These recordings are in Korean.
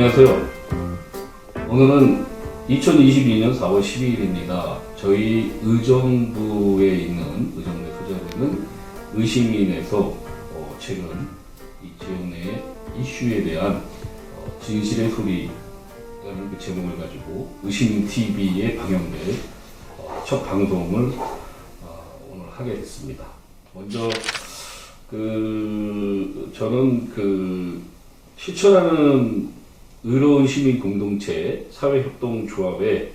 안녕하세요. 오늘은 2022년 4월 12일입니다. 저희 의정부에 있는, 의정부에 소재하고 있는 의시민에서 최근 이 지역 내 이슈에 대한 진실의 소리라는 그 제목을 가지고 의시민TV에 방영될 첫 방송을 오늘 하게 됐습니다. 먼저 저는 실천하는 의로운 시민 공동체 사회협동조합의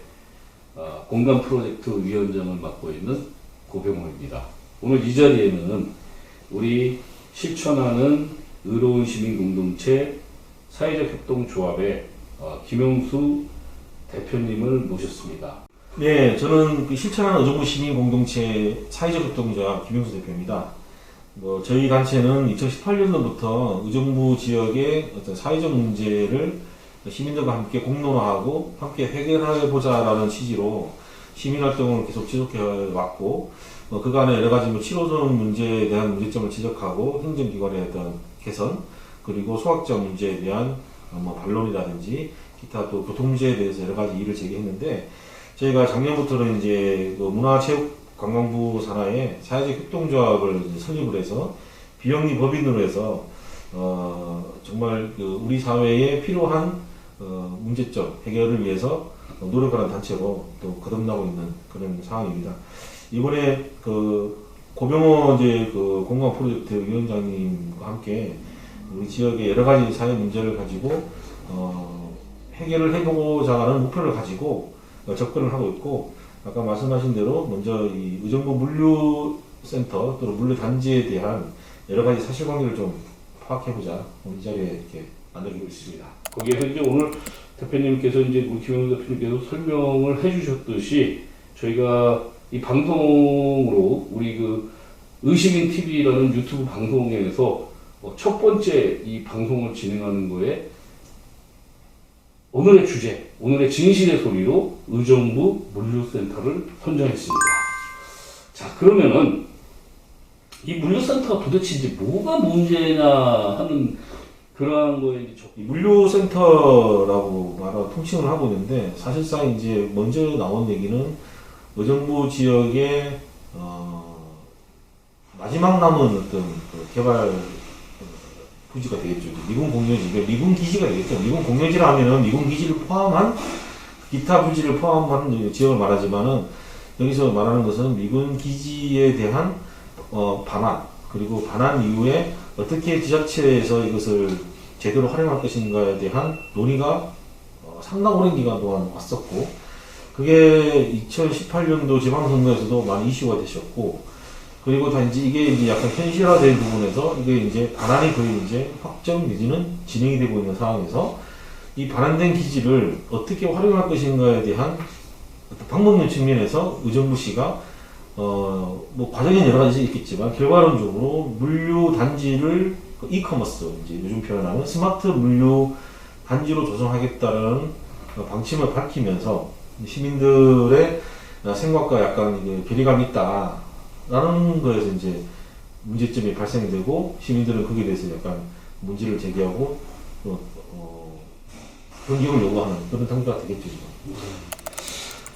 공간 프로젝트 위원장을 맡고 있는 고병호입니다. 오늘 이 자리에는 우리 실천하는 의로운 시민 공동체 사회적 협동조합의 김영수 대표님을 모셨습니다. 네, 저는 실천하는 의정부 시민 공동체 사회적 협동조합 김영수 대표입니다. 저희 단체는 2018년도부터 의정부 지역의 어떤 사회적 문제를 시민들과 함께 공론화하고 함께 해결해보자라는 취지로 시민활동을 계속 지속해 왔고, 그간에 여러 가지 7호선 문제에 대한 문제점을 지적하고 행정기관의 어떤 개선, 그리고 소각장 문제에 대한 반론이라든지 기타 또 교통 문제에 대해서 여러 가지 일을 제기했는데, 저희가 작년부터는 이제 문화체육관광부 산하에 사회적 협동조합을 설립을 해서 비영리 법인으로 해서 정말 우리 사회에 필요한 문제점 해결을 위해서 노력하는 단체로 또 거듭나고 있는 그런 상황입니다. 이번에 고병호 공간 프로젝트 위원장님과 함께 우리 지역의 여러 가지 사회 문제를 가지고 해결을 해보고자 하는 목표를 가지고 접근을 하고 있고, 아까 말씀하신 대로 먼저 이 의정부 물류센터 또는 물류단지에 대한 여러 가지 사실관계를 좀 파악해보자, 이 자리에 이렇게 만들고 있습니다. 거기에서 이제 오늘 대표님께서 이제 우리 김영수 대표님께서 설명을 해주셨듯이 저희가 이 방송으로 우리 의시민 TV라는 유튜브 방송에서 첫 번째 이 방송을 진행하는 거에 오늘의 주제, 오늘의 진실의 소리로 의정부 물류센터를 선정했습니다. 자, 그러면은 이 물류센터가 도대체 이제 뭐가 문제냐 하는 그러한 거에 이제 물류센터라고 말하고 통칭을 하고 있는데, 사실상 이제 먼저 나온 얘기는 의정부 지역의 마지막 남은 어떤 개발 부지가 되겠죠. 미군 공여지, 미군 기지가 되겠죠. 미군 기지라 하면은 미군 기지를 포함한 기타 부지를 포함한 지역을 말하지만은, 여기서 말하는 것은 미군 기지에 대한 반환, 그리고 반환 이후에 어떻게 지자체에서 이것을 제대로 활용할 것인가에 대한 논의가 상당 오랜 기간 동안 왔었고, 그게 2018년도 지방선거에서도 많이 이슈가 되셨고, 그리고 단지 이게 이제 약간 현실화된 부분에서 이게 이제 반환이 거의 이제 확정 내지는 진행이 되고 있는 상황에서 이 반환된 기지를 어떻게 활용할 것인가에 대한 어떤 방법론 측면에서 의정부시가 과정에는 여러 가지 있겠지만 결과론적으로 물류 단지를 이커머스, 이제 요즘 표현하는 스마트 물류 단지로 조성하겠다는 방침을 밝히면서 시민들의 생각과 약간 괴리감이 있다라는 거에서 이제 문제점이 발생이 되고, 시민들은 거기에 대해서 약간 문제를 제기하고 변경을 요구하는 그런 상태가 되겠죠.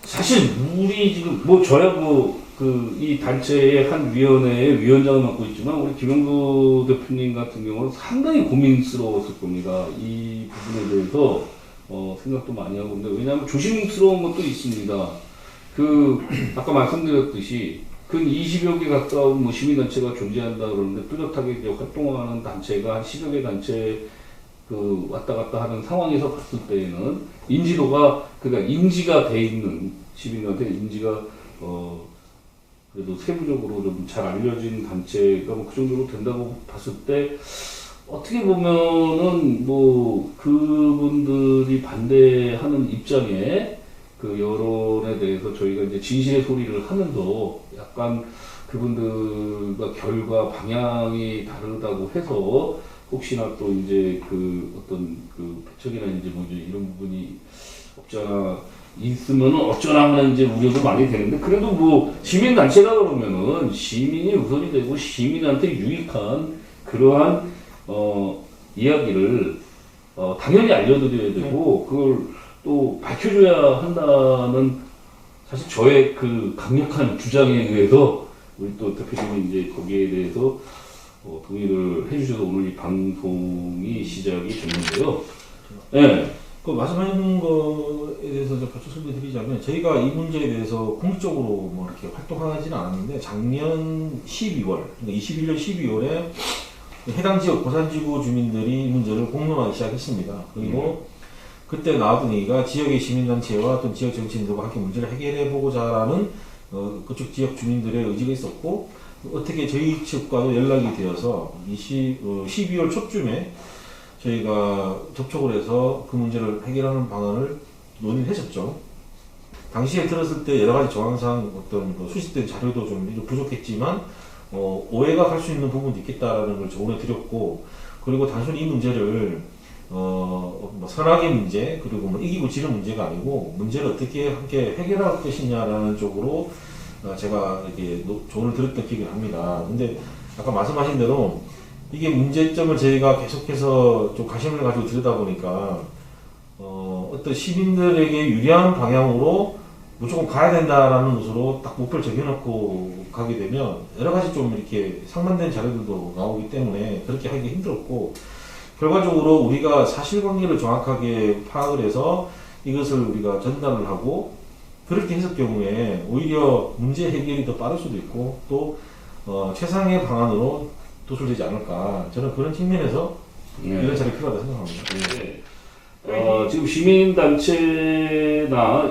사실 우리 지금 저야 이 단체의 한 위원회의 위원장을 맡고 있지만 우리 김영수 대표님 같은 경우는 상당히 고민스러웠을 겁니다. 이 부분에 대해서 생각도 많이 하고. 근데 왜냐하면 조심스러운 것도 있습니다. 아까 말씀드렸듯이 근 20여 개 가까운 시민단체가 존재한다 그러는데, 뚜렷하게 이제 활동하는 단체가 한 10여 개 단체 왔다 갔다 하는 상황에서 봤을 때에는 인지가 돼 있는 시민한테 인지가 그래도 세부적으로 좀 잘 알려진 단체가 그 정도로 된다고 봤을 때, 어떻게 보면은 그분들이 반대하는 입장에 여론에 대해서 저희가 이제 진실의 소리를 하면서 약간 그분들과 결과 방향이 다르다고 해서 혹시나 또 이제 배척이나 이제 이런 부분이 없잖아 있으면 어쩌나 하는 이제 우려도 많이 되는데, 그래도 시민단체가 그러면은 시민이 우선이 되고 시민한테 유익한 그러한 이야기를 당연히 알려드려야 되고 그걸 또 밝혀줘야 한다는 사실 저의 그 강력한 주장에 의해서 우리 또 대표님이 이제 거기에 대해서 동의를 해주셔서 오늘 이 방송이 시작이 됐는데요. 네. 그 말씀하신 거에 대해서 좀 바로 설명드리자면 저희가 이 문제에 대해서 공식적으로 뭐 이렇게 활동하지는 않았는데 작년 12월, 그러니까 21년 12월에 해당 지역 고산지구 주민들이 이 문제를 공론하기 시작했습니다. 그리고 그때 나왔던 얘기가 지역의 시민단체와 어떤 지역 정치인들과 함께 문제를 해결해 보고자라는 그쪽 지역 주민들의 의지가 있었고 어떻게 저희 측과도 연락이 되어서 12월 초쯤에 저희가 접촉을 해서 그 문제를 해결하는 방안을 논의를 했었죠. 당시에 들었을 때 여러 가지 정황상 어떤 수집된 자료도 좀 부족했지만 오해가 갈 수 있는 부분도 있겠다라는 걸 조언해 드렸고 그리고 단순히 이 문제를 뭐 선악의 문제 그리고 뭐 이기고 지는 문제가 아니고 문제를 어떻게 함께 해결할 것이냐라는 쪽으로 제가 이렇게 조언을 드렸던 기억이 납니다. 근데 아까 말씀하신 대로 이게 문제점을 저희가 계속해서 좀 관심을 가지고 들여다보니까 어떤 시민들에게 유리한 방향으로 무조건 가야 된다라는 것으로 딱 목표를 정해놓고 가게 되면 여러 가지 좀 이렇게 상반된 자료들도 나오기 때문에 그렇게 하기 힘들었고 결과적으로 우리가 사실관계를 정확하게 파악을 해서 이것을 우리가 전달을 하고 그렇게 했을 경우에 오히려 문제 해결이 더 빠를 수도 있고 또 최상의 방안으로 도출되지 않을까 저는 그런 측면에서 이런 자리가 필요하다고 생각합니다. 네. 지금 시민단체나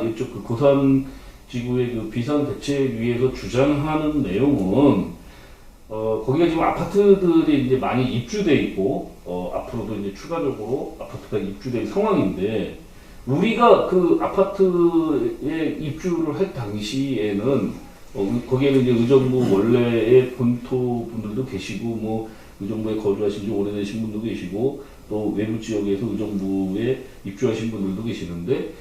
이쪽 그 고산지구의 그 비상대책위에서 주장하는 내용은 거기가 지금 아파트들이 이제 많이 입주돼 있고 앞으로도 이제 추가적으로 아파트가 입주될 상황인데 우리가 그 아파트에 입주를 할 당시에는 거기에는 이제 의정부 원래의 본토 분들도 계시고 뭐 의정부에 거주하신 지 오래되신 분도 계시고 또 외부 지역에서 의정부에 입주하신 분들도 계시는데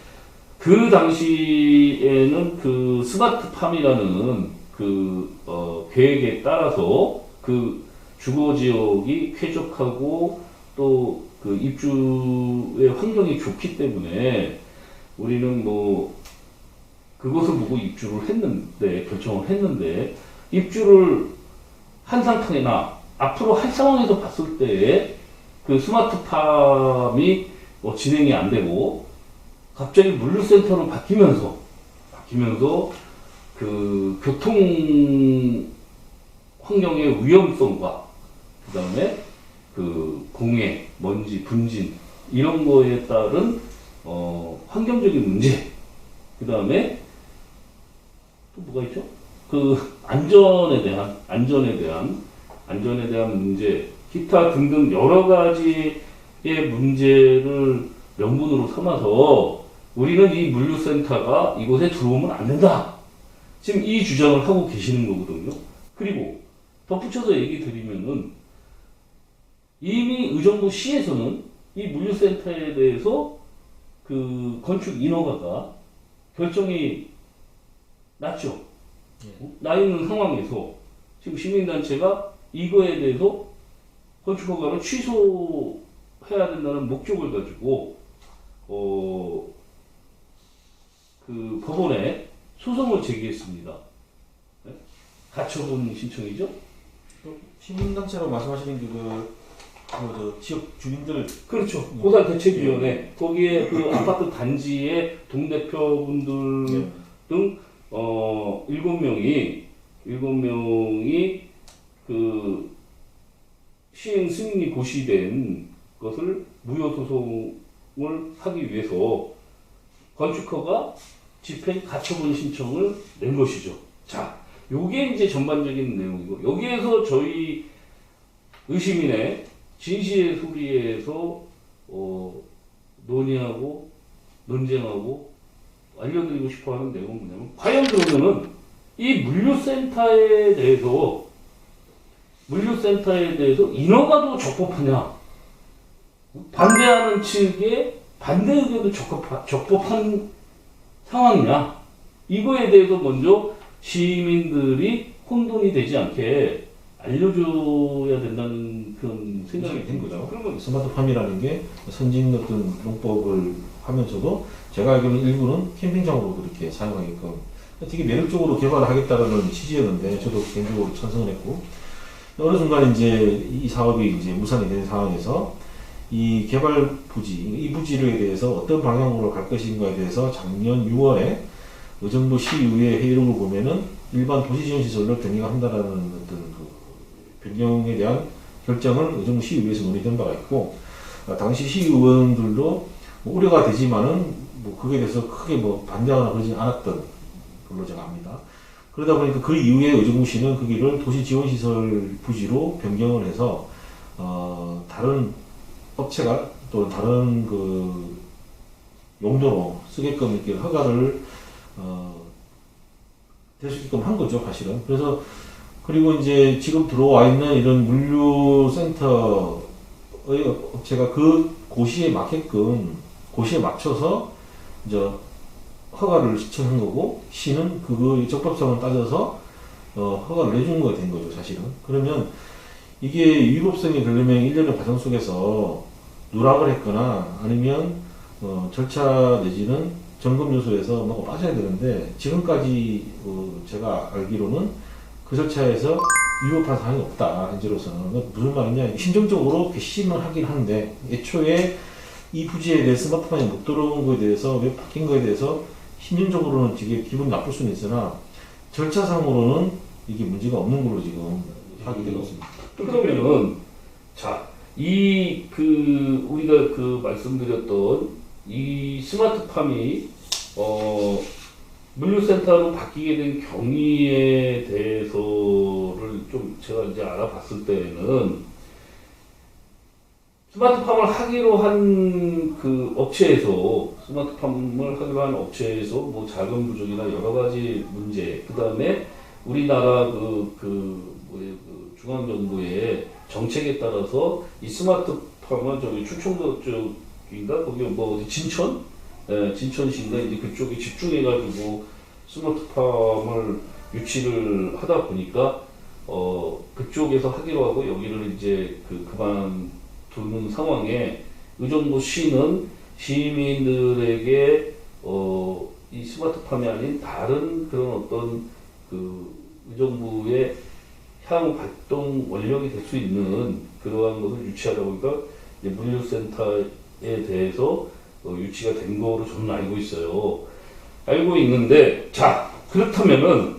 그 당시에는 그 스마트팜이라는 그 계획에 따라서 그 주거 지역이 쾌적하고 또 그 입주의 환경이 좋기 때문에 우리는 뭐 그것을 보고 입주를 했는데 결정을 했는데 입주를 한 상태나 앞으로 할 상황에서 봤을 때 그 스마트팜이 진행이 안 되고 갑자기 물류센터로 바뀌면서 그 교통 환경의 위험성과 그 다음에 그 공해, 먼지, 분진 이런 거에 따른 환경적인 문제 그 다음에 또 뭐가 있죠? 그 안전에 대한 문제 기타 등등 여러 가지의 문제를 명분으로 삼아서 우리는 이 물류센터가 이곳에 들어오면 안 된다. 지금 이 주장을 하고 계시는 거거든요. 그리고 덧붙여서 얘기 드리면은 이미 의정부 시에서는 이 물류센터에 대해서 그 건축 인허가가 결정이 났죠. 나 있는 상황에서 지금 시민단체가 이거에 대해서 건축허가를 취소해야 된다는 목적을 가지고 그 법원에 소송을 제기했습니다. 네? 가처분 신청이죠? 시민단체라고 말씀하시는 게 지역 주민들 그렇죠. 고산대책위원회 거기에 그 아파트 단지의 동대표분들 등 7명이 그 시행 승인이 고시된 것을 무효 소송을 하기 위해서 건축허가 집행 가처분 신청을 낸 것이죠. 자, 요게 이제 전반적인 내용이고 여기에서 저희 의시민의 진실의 소리에서 논의하고 논쟁하고 알려드리고 싶어하는 내용은 뭐냐면 과연 그러면은 이 물류센터에 대해서 인허가도 적법하냐 반대하는 측의 반대 의견도 적법한 상황이냐 이거에 대해서 먼저 시민들이 혼돈이 되지 않게 알려줘야 된다는 그런 생각이 된 거죠. 그러면 스마트팜이라는 게 선진 어떤 농법을 하면서도 제가 알기로는 일부는 캠핑장으로 그렇게 사용하게끔 되게 매력적으로 개발을 하겠다는 취지였는데 저도 개인적으로 찬성을 했고 어느 순간 이제 이 사업이 이제 무산이 된 상황에서 이 개발 부지, 이 부지에 대해서 어떤 방향으로 갈 것인가에 대해서 작년 6월에 의정부 시의회 회의록을 보면은 일반 도시지원시설로 변경한다라는 어떤 그 변경에 대한 결정을 의정부 시의회에서 논의된 바가 있고 당시 시의원들도 뭐 우려가 되지만은 뭐 그에 대해서 크게 뭐 반대하거나 그러지 않았던 걸로 제가 압니다. 그러다 보니까 그 이후에 의정부시는 거기를 도시지원시설 부지로 변경을 해서 다른 업체가 또 다른 그 용도로 쓰게끔 이렇게 허가를 될 수 있게끔 한 거죠, 사실은. 그래서 그리고 이제 지금 들어와 있는 이런 물류센터의 업체가 그 고시에 맞게끔 고시에 맞춰서 이제 허가를 신청한 거고 시는 그거의 적법성을 따져서 허가를 내준 거가 된 거죠, 사실은. 그러면 이게 위법성이 되려면 일련의 과정 속에서 누락을 했거나 아니면 절차 내지는 점검 요소에서 뭐가 빠져야 되는데 지금까지 제가 알기로는 그 절차에서 위법한 사항이 없다, 현재로서는. 무슨 말이냐, 심정적으로 개심을 하긴 하는데 애초에 이 부지에 대해 스마트폰이 못 들어온 거에 대해서 왜 바뀐 거에 대해서 심정적으로는 되게 기분 나쁠 수는 있으나 절차상으로는 이게 문제가 없는 걸로 지금 하게 되고 있습니다. 그러면은 자, 우리가 그 말씀드렸던 이 스마트팜이 물류센터로 바뀌게 된 경위에 대해서를 좀 제가 이제 알아봤을 때는 스마트팜을 하기로 한 그 업체에서 스마트팜을 하기로 한 업체에서 뭐 자금 부족이나 여러 가지 문제, 그 다음에 우리나라 그 중앙정부의 정책에 따라서 이 스마트팜은 저기 충청도 쪽인가 거기 뭐 진천, 진천시인가 이제 그쪽에 집중해가지고 스마트팜을 유치를 하다 보니까 그쪽에서 하기로 하고 여기를 이제 그만두는 상황에 의정부 시는 시민들에게 이 스마트팜이 아닌 다른 그런 어떤 그 의정부의 향후 발동 원력이 될 수 있는 그러한 것을 유치하다 보니까 이제 물류센터에 대해서 유치가 된 거로 저는 알고 있어요. 알고 있는데, 자, 그렇다면은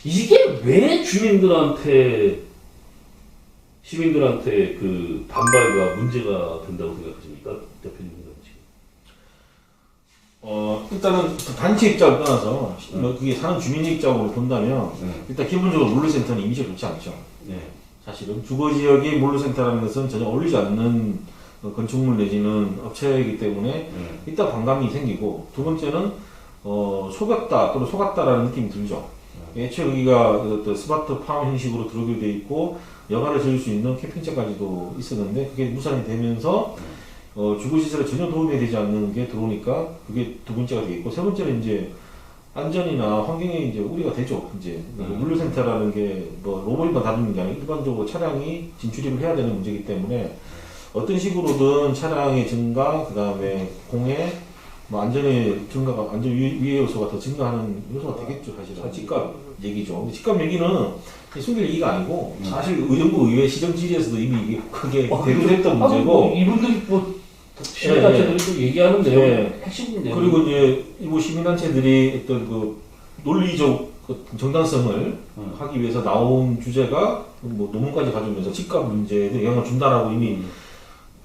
이게 왜 시민들한테 그 반발과 문제가 된다고 생각하십니까? 대표님은 지금. 일단은 단체 입장을 떠나서 그게 사는 주민의 입장으로 본다면 일단 기본적으로 물류센터는 이미지가 좋지 않죠. 네. 사실은 주거지역의 물류센터라는 것은 전혀 어울리지 않는 건축물 내지는 업체이기 때문에 일단 반감이 생기고, 두 번째는 속였다 또는 속았다라는 느낌이 들죠. 애초에 여기가 스마트팜 형식으로 들어오게 돼 있고 여가를 지을 수 있는 캠핑장까지도 있었는데 그게 무산이 되면서 주거시설에 전혀 도움이 되지 않는 게 들어오니까 그게 두 번째가 되겠고, 세 번째는 이제 안전이나 환경에 이제 우려가 되죠. 이제 물류센터라는 게 뭐 로봇만 다루는 게 아니고 일반적으로 차량이 진출입을 해야 되는 문제이기 때문에 어떤 식으로든 차량의 증가, 그 다음에 공해, 뭐 안전의 증가가, 안전 위해 요소가 더 증가하는 요소가 되겠죠, 사실은. 집값 얘기죠. 근데 집값 얘기는 숨길 얘기가 아니고 사실 의정부 의회 시정지리에서도 이미 이게 크게 대두됐던 문제고. 이분들이 시민단체들이 또 얘기하는 내용 핵심인데. 그리고 이제 일부 시민단체들이 어떤 그 논리적 정당성을 하기 위해서 나온 주제가 뭐 논문까지 가져오면서 집값 문제에 영향을 준다라고 이미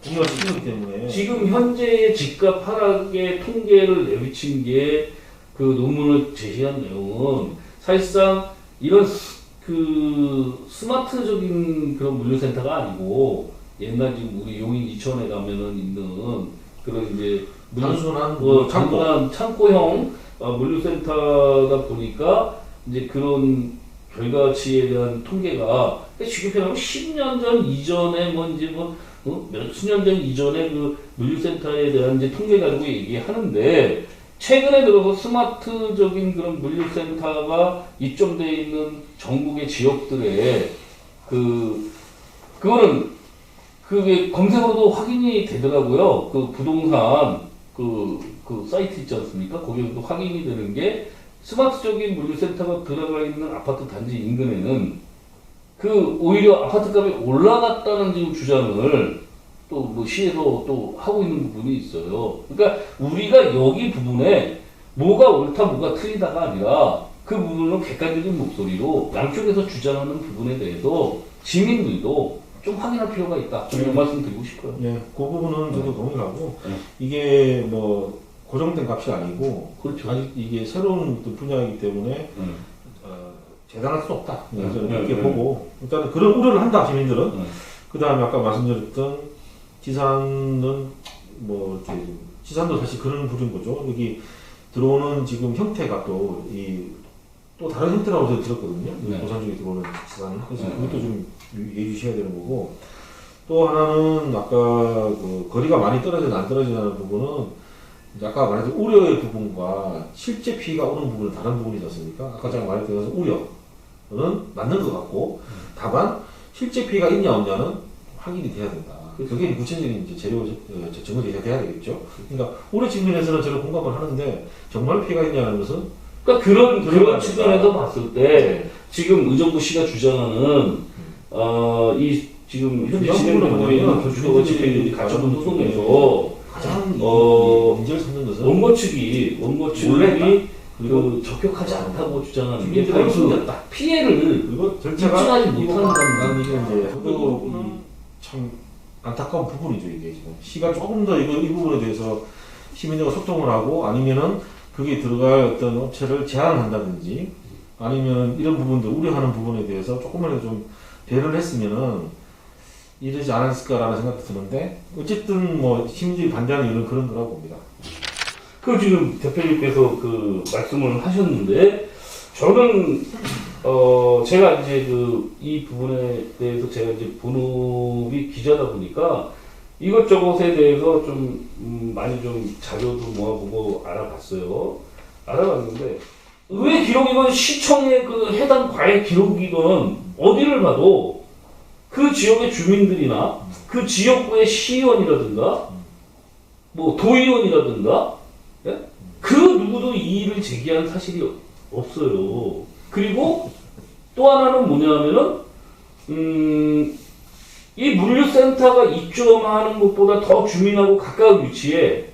분위기가 찍기 때문에 지금 현재의 집값 하락의 통계를 내비친 게 그 논문을 제시한 내용은 사실상 이런 그 스마트적인 그런 물류센터가 아니고 옛날 지금 우리 용인 이천에 가면은 있는 그런 이제 단순한 창고형 물류센터다 보니까 이제 그런 결과치에 대한 통계가 쉽게 표현하면 10년 전 이전에 뭐 이제 수년 전 이전에 그 물류센터에 대한 이제 통계 가지고 얘기하는데, 최근에 들어서 스마트적인 그런 물류센터가 입점되어 있는 전국의 지역들에 그거는 그게 검색어로도 확인이 되더라고요. 그 부동산 그 사이트 있지 않습니까? 거기서도 확인이 되는 게 스마트적인 물류센터가 들어가 있는 아파트 단지 인근에는 오히려 아파트 값이 올라갔다는 지금 주장을 또 뭐 시에서 또 하고 있는 부분이 있어요. 그러니까 우리가 여기 부분에 뭐가 옳다 뭐가 틀리다가 아니라 그 부분은 객관적인 목소리로 양쪽에서 주장하는 부분에 대해서 시민들도 좀 확인할 필요가 있다. 좀 이런 말씀 드리고 싶어요. 네, 그 부분은 저도 동의하고 네. 이게 뭐 고정된 값이 아니고 그렇죠. 아직 이게 새로운 또 분야이기 때문에 재단할 수 없다. 저는 그렇게 보고 일단은 그런 우려를 한다 시민들은. 그 다음에 아까 말씀드렸던 지산은 뭐 이렇게 지산도 사실 그런 부류인 거죠. 여기 들어오는 지금 형태가 또 다른 형태라고 제가 들었거든요. 네. 고산 쪽에 들어오는 지산. 그래서 네. 그것도 좀 유의해 주셔야 되는 거고. 또 하나는 아까 그 거리가 많이 떨어지나 안 떨어지는 부분은 이제 아까 말했던 우려의 부분과 실제 피해가 오는 부분은 다른 부분이지 않습니까? 아까 제가 말했던 우려는 맞는 것 같고 다만 실제 피해가 있냐 없냐는 확인이 돼야 된다. 그게 구체적인 이제 재료 증거가 돼야 되겠죠. 그러니까 우려 측면에서는 저는 공감을 하는데 정말 피해가 있냐는 것은 그러니까 그런 측면에서 봤을 때 지금 의정부 씨가 주장하는 이 지금 현재 진행되고 있는 교주거 집행유지 가처분 소송에서 가장 문제를 삼는 것은 원고 측이 그 적격하지 않다고 주장하는 게 바로 숨겼다. 피해를 그리고 절차가 입증하지 못한다는 이게 이제 참 안타까운 부분이죠. 이게 지금 시가 조금 더 이 부분에 대해서 시민들과 소통을 하고 아니면은 그게 들어갈 어떤 업체를 제한을 한다든지 아니면 이런 부분들 우려하는 부분에 대해서 조금만 좀 배려를 했으면은 이러지 않았을까라는 생각도 드는데 어쨌든 뭐 시민들이 반대하는 이유는 그런 거라고 봅니다. 그 지금 대표님께서 그 말씀을 하셨는데 저는 제가 이제 이 부분에 대해서 제가 이제 본업이 기자다 보니까 이것저것에 대해서 좀 많이 좀 자료도 모아보고 알아봤어요. 알아봤는데 의회 기록이건 시청의 그 해당 과외 기록이건 어디를 봐도 그 지역의 주민들이나 그 지역구의 시의원이라든가 뭐 도의원이라든가 예? 그 누구도 이의를 제기한 사실이 없어요. 그리고 또 하나는 뭐냐면은 이 물류센터가 입점하는 것보다 더 주민하고 가까운 위치에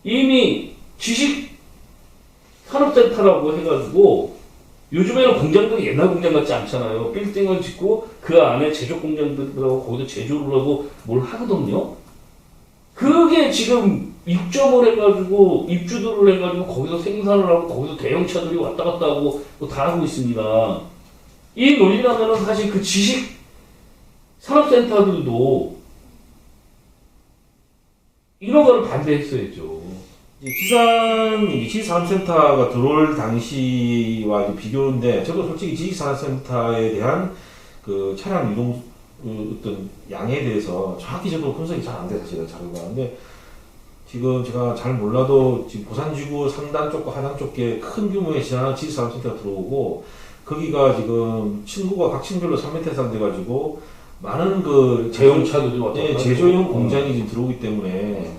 이미 지식산업센터라고 해가지고 요즘에는 공장들이 옛날 공장 같지 않잖아요. 빌딩을 짓고 그 안에 제조 공장들하고 거기서 제조를 하고 뭘 하거든요. 그게 지금 입점을 해가지고 입주들을 해가지고 거기서 생산을 하고 거기서 대형차들이 왔다 갔다 하고 다 하고 있습니다. 이 논리라면은 사실 그 지식 산업센터들도 이런 거를 반대했어야죠. 지식산업센터가 들어올 당시와 비교인데 저도 솔직히 지식산업센터에 대한 그 차량 유동 어떤 양에 대해서 정확히 저도 분석이 잘 안 돼요 사실은 자료가. 근데 지금 제가 잘 몰라도 지금 부산지구 상단 쪽과 하단 쪽에 큰 규모의 지식산업센터가 들어오고 거기가 지금 층구가 각 층별로 3m 이상 돼가지고 많은 그 제용차들이 왔다 갔다 제조용 공장이 지금 들어오기 때문에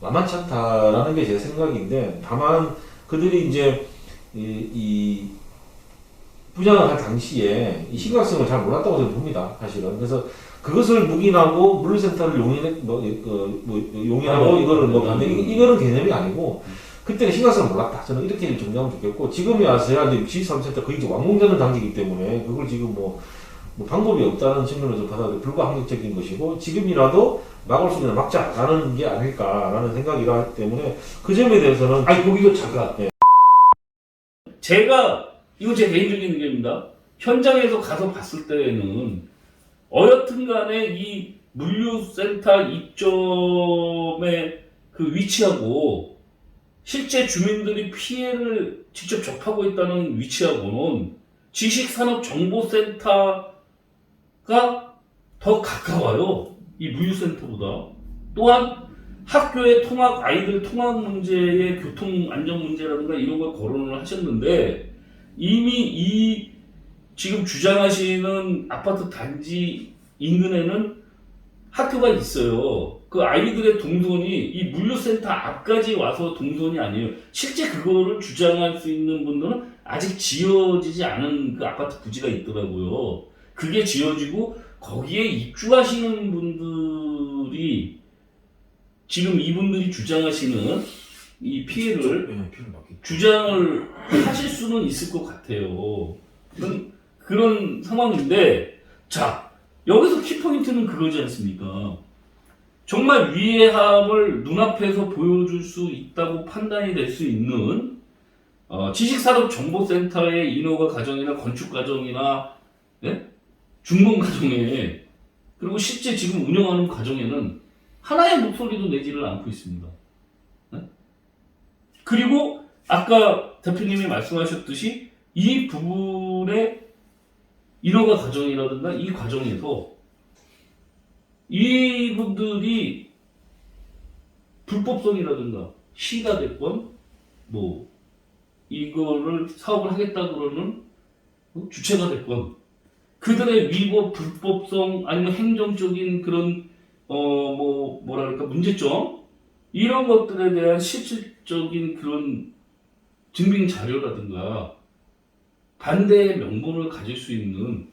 만만치 않다라는 게 제 생각인데 다만 그들이 이제 이 분양을 할 당시에 이 심각성을 잘 몰랐다고 저는 봅니다 사실은. 그래서 그것을 묵인하고 물류센터를 용인하고 이거를 이거는 개념이 아니고 그때는 심각성을 몰랐다. 저는 이렇게 정리하면 좋겠고 지금이 와서야 이제 지식산업센터 거의 이제 완공되는 단계이기 때문에 그걸 지금 뭐 방법이 없다는 측면에서 받아들여 불가항력적인 것이고 지금이라도 막을 수 있는 막자라는 게 아닐까라는 생각이 나기 때문에 그 점에 대해서는 거기도 잠깐. 예. 제가 이거 제 개인적인 의견입니다. 현장에서 가서 봤을 때에는 어여튼 간에 이 물류센터 입점의 그 위치하고 실제 주민들이 피해를 직접 접하고 있다는 위치하고는 지식산업정보센터가 더 가까워요. 이 물류센터보다. 또한 학교의 통학, 아이들 통학 문제의 교통 안전 문제라든가 이런 걸 거론을 하셨는데 이미 이 지금 주장하시는 아파트 단지 인근에는 학교가 있어요. 그 아이들의 동선이 이 물류센터 앞까지 와서 동선이 아니에요. 실제 그거를 주장할 수 있는 분들은 아직 지어지지 않은 그 아파트 부지가 있더라고요. 그게 지어지고 거기에 입주하시는 분들이 지금 이분들이 주장하시는 이 피해를 네, 피해를 받겠죠. 주장을 하실 수는 있을 것 같아요. 그런 상황인데, 자, 여기서 키포인트는 그거지 않습니까? 정말 위해함을 눈앞에서 보여줄 수 있다고 판단이 될 수 있는 지식산업정보센터의 인허가 과정이나 건축 과정이나 예? 준공 과정에 그리고 실제 지금 운영하는 과정에는 하나의 목소리도 내지를 않고 있습니다. 예? 그리고 아까 대표님이 말씀하셨듯이 이 부분의 인허가 과정이라든가 이 과정에서 이분들이 불법성이라든가 시가 됐건 뭐 이거를 사업을 하겠다 그러는 주체가 됐건 그들의 위법 불법성 아니면 행정적인 그런 뭐랄까 문제점 이런 것들에 대한 실질적인 그런 증빙 자료라든가 반대의 명분을 가질 수 있는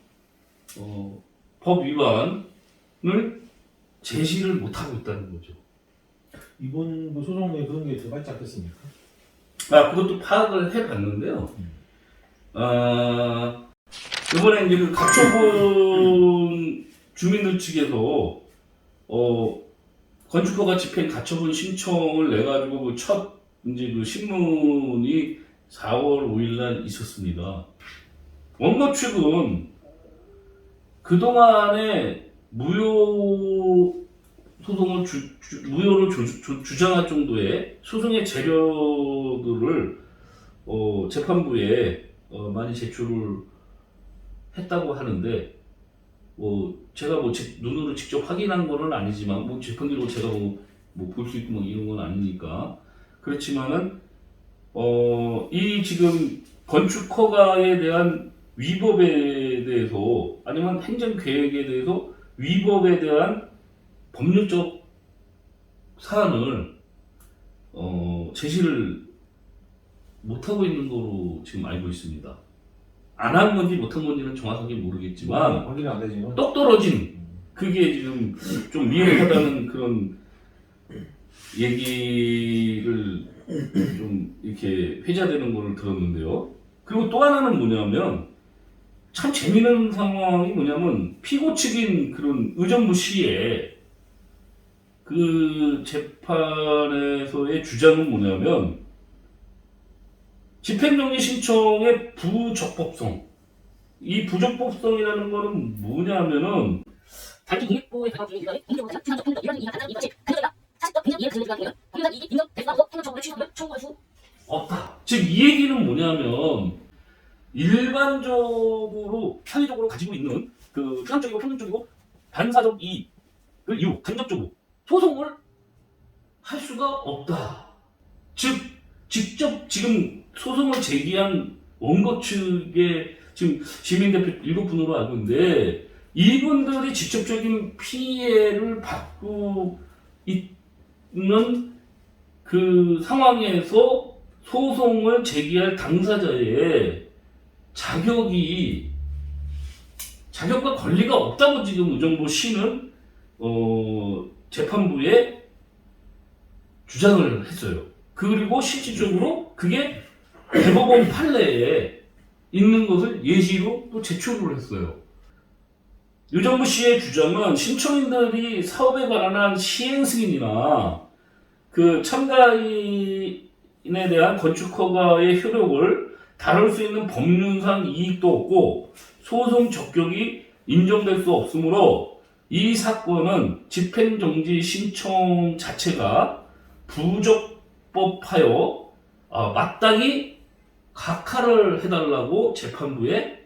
법 위반을 제시를 못하고 있다는 거죠. 이번 그 소송에 그런 게 들어가 있지 않겠습니까? 그것도 파악을 해봤는데요. 이번에 이제 그 가처분 주민들 측에서 건축허가 집행 가처분 신청을 내가지고 그 첫 이제 그 신문이 4월 5일 날 있었습니다. 원고 측은 그동안에 무효 소송을 무효를 주장할 정도의 소송의 재료들을 재판부에 많이 제출을 했다고 하는데 제가 눈으로 직접 확인한 거는 아니지만 재판기로 제가 볼 수 있고 이런 건 아니니까 그렇지만은 이 지금 건축 허가에 대한 위법에 대해서 아니면 행정 계획에 대해서 위법에 대한 법률적 사안을 제시를 못하고 있는 거로 지금 알고 있습니다. 안 한 건지 못한 건지는 정확하게 모르겠지만 확인이 안 되지만 똑 떨어진 그게 지금 좀 미흡하다는 그런 얘기를 좀 이렇게 회자되는 거를 들었는데요. 그리고 또 하나는 뭐냐면 참 재미있는 상황이 뭐냐면 피고 측인 그런 의정부 시의 그 재판에서의 주장은 뭐냐면 집행정지 신청의 부적법성. 이 부적법성이라는 거는 뭐냐면은 단지 독립부의 배경 중에 공정보다 중앙적 평등 이런 이익을 판단 이것이 근거적이다. 사실적 병역 이해를 들려주기 위하여 공유한 이익이 인정 대상하고 행정처분을 취소하면 청구할 수 없다. 즉 이 얘기는 뭐냐면 일반적으로 편의적으로 가지고 있는 그 추상적이고 평등적이고 반사적 이익을 이유 간접적으로 소송을 할 수가 없다. 즉 직접 지금 소송을 제기한 원고 측의 지금 시민대표 7분으로 알고 있는데 이분들이 직접적인 피해를 받고 있는 그 상황에서 소송을 제기할 당사자의 자격과 권리가 없다고 지금 의정부 시는 재판부에 주장을 했어요. 그리고 실질적으로 그게 대법원 판례에 있는 것을 예시로 또 제출을 했어요. 의정부 시의 주장은 신청인들이 사업에 관한 시행 승인이나 그 참가인에 대한 건축 허가의 효력을 다룰 수 있는 법률상 이익도 없고 소송 적격이 인정될 수 없으므로 이 사건은 집행정지 신청 자체가 부적법하여 마땅히 각하를 해달라고 재판부에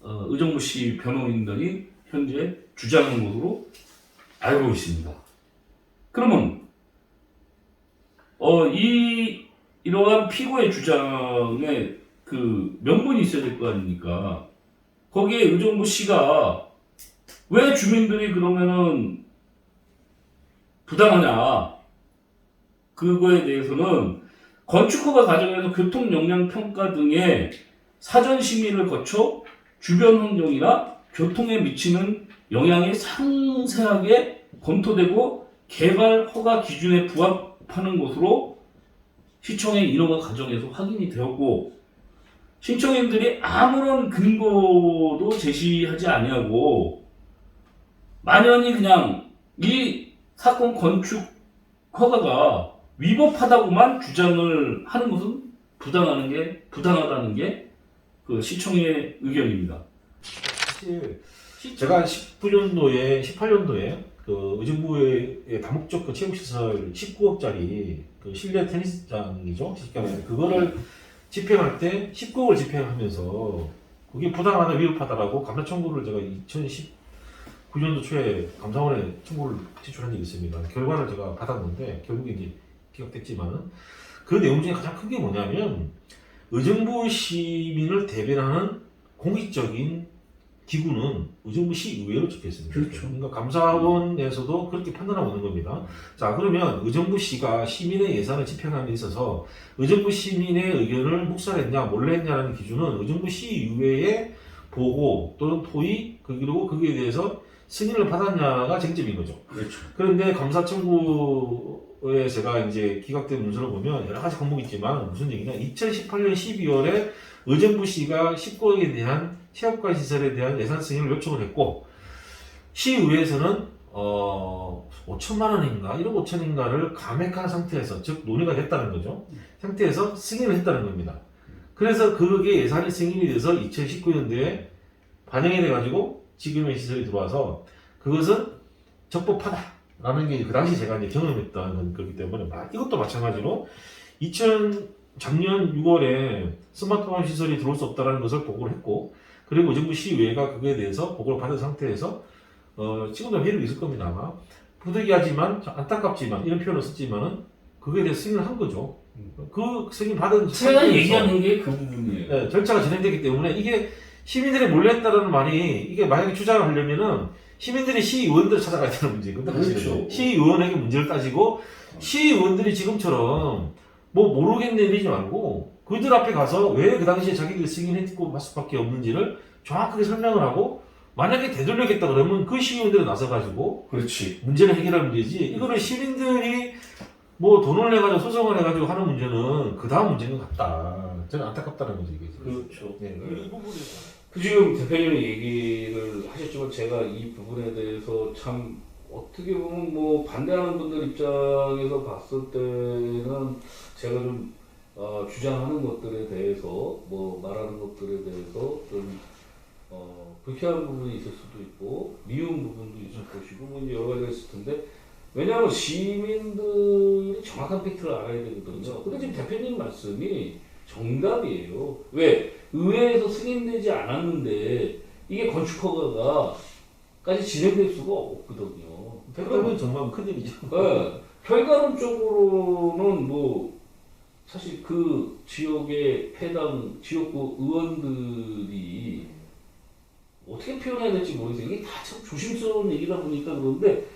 의정부 시 변호인단이 현재 주장하는 것으로 알고 있습니다. 그러면 이러한 피고의 주장에 그 명분이 있어야 될 거 아닙니까? 거기에 의정부 시가 왜 주민들이 그러면은 부당하냐? 그거에 대해서는 건축허가 과정에서 교통 역량 평가 등의 사전 심의를 거쳐 주변 환경이나 교통에 미치는 영향이 상세하게 검토되고 개발 허가 기준에 부합하는 것으로 시청의 인허가 과정에서 확인이 되었고, 신청인들이 아무런 근거도 제시하지 아니하고 만연히 그냥 이 사건 건축 허가가 위법하다고만 주장을 하는 것은 부당하다는 게 그 시청의 의견입니다. 사실 제가 18년도에 그 의정부의 다목적 그 체육시설 19억짜리 그 실내 테니스장이죠. 쉽게 말해서 그거를 집행할 때 19억을 집행하면서 그게 부당하다 위법하다라고 감사 청구를 제가 2019년도 초에 감사원에 청구를 제출한 적이 있습니다. 결과를 제가 받았는데 결국에 이제 기각됐지만은 그 내용 중에 가장 큰 게 뭐냐면 의정부 시민을 대변하는 공식적인 기구는 의정부 시의회로 적혀 있습니다. 그렇죠. 그러니까 감사원에서도 그렇게 판단하고 있는 겁니다. 자, 그러면 의정부 시가 시민의 예산을 집행함에 있어서 의정부 시민의 의견을 묵살했냐, 몰래 했냐라는 기준은 의정부 시의회의 보고 또는 토의, 그리고 거기에 대해서 승인을 받았냐가 쟁점인 거죠. 그렇죠. 그런데 감사 청구에 제가 이제 기각된 문서를 보면 여러 가지項目있지만 무슨 얘기냐, 2018년 12월에 의정부시가 19억에 대한 체육관 시설에 대한 예산 승인을 요청을 했고, 시의회에서는 5천만 원인가 1억 5천인가를 감액한 상태에서, 즉 논의가 됐다는 거죠. 상태에서 승인을 했다는 겁니다. 그래서 그게 예산이 승인이 돼서 2019년도에 반영이 돼가지고 지금의 시설이 들어와서 그것은 적법하다라는 게 그 당시 제가 이제 경험했던 거기 때문에 이것도 마찬가지로 작년 6월에 스마트홈 시설이 들어올 수 없다는 것을 보고를 했고, 그리고 의정부 시의회가 그거에 대해서 보고를 받은 상태에서 지금도 회의로 있을 겁니다 아마. 부득이하지만 안타깝지만 이런 표현을 썼지만은 그거에 대해서 승인을 한 거죠. 그 승인 받은 제가 상태에서 얘기하는 게 그 부분이에요. 네, 절차가 진행되기 때문에 이게 시민들이 몰래 했다는 말이, 이게 만약에 주장을 하려면은 시민들이 시의원들을 찾아가야 되는 문제거든요. 그렇죠. 시의원에게 문제를 따지고 시의원들이 지금처럼 뭐 모르겠네 이러지 말고 그들 앞에 가서 왜 그 당시에 자기들이 승인했고 할 수밖에 없는지를 정확하게 설명을 하고, 만약에 되돌리겠다 그러면 그 시의원들이 나서가지고 그렇지. 문제를 해결하면 되지, 이거를 시민들이 뭐 돈을 내가지고 소송을 해가지고 하는 문제는 그 다음 문제는 같다. 저는 안타깝다는 거죠 이게. 그렇죠. 네, 이 부분에서. 그 지금 대표님이 얘기를 하셨지만 제가 이 부분에 대해서 참 어떻게 보면 뭐 반대하는 분들 입장에서 봤을 때는 제가 좀 주장하는 것들에 대해서 뭐 말하는 것들에 대해서 좀 불쾌한 부분이 있을 수도 있고 미운 부분도 있을 것이고 뭐 이제 여러 가지가 있을 텐데, 왜냐하면 시민들이 정확한 팩트를 알아야 되거든요. 근데 지금 대표님 말씀이 정답이에요. 왜? 의회에서 승인되지 않았는데 이게 건축허가까지 진행될 수가 없거든요. 그러면 정말 큰일이죠. 네, 결과론적으로는 뭐 사실 그 지역의 해당 지역구 의원들이 어떻게 표현해야 될지 모르겠어요. 이게 다 참 조심스러운 얘기다 보니까 그런데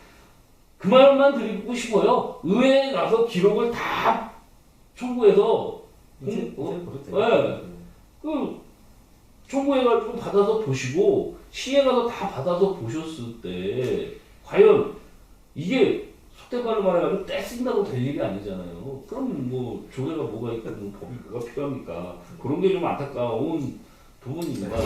그 말만 드리고 싶어요. 의회에 가서 기록을 다 청구해서 그 청구해가지고 받아서 보시고 시에 가서 다 받아서 보셨을 때 과연 이게 속된 말로 말해가지고 떼쓴다고 될 일이 아니잖아요. 그럼 뭐 조례가 뭐가 있고 법이 필요합니까? 그런 게 좀 안타까운 부분입니다.